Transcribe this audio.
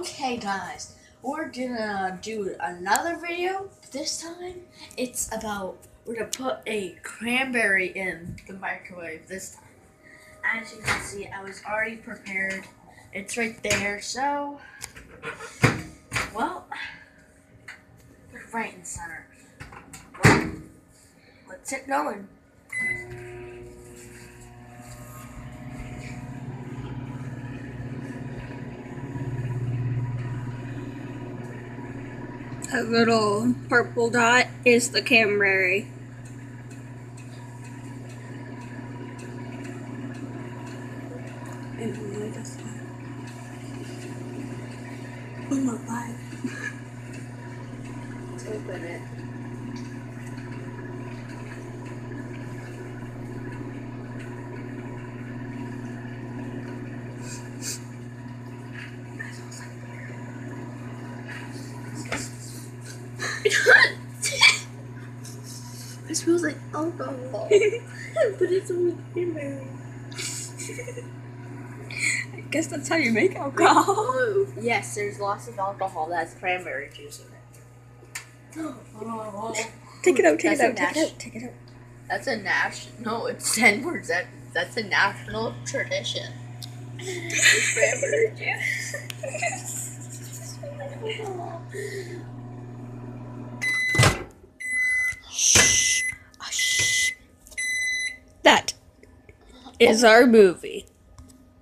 Okay guys, we're gonna do another video. This time it's about, we're gonna put a cranberry in the microwave this time. As you can see, I was already prepared. It's right there, so, well, put it right in the center. Well, let's get going. That little purple dot is the Cranberry. Oh my God. Let's open it. It smells like alcohol. But it's only cranberry. I guess that's how you make alcohol. Yes, there's lots of alcohol that has cranberry juice in it. Take it out, take it That's out, take it out, take it out. That's a national. It's 10%. That's a national tradition. Cranberry juice. Shh. Shh. That is our movie.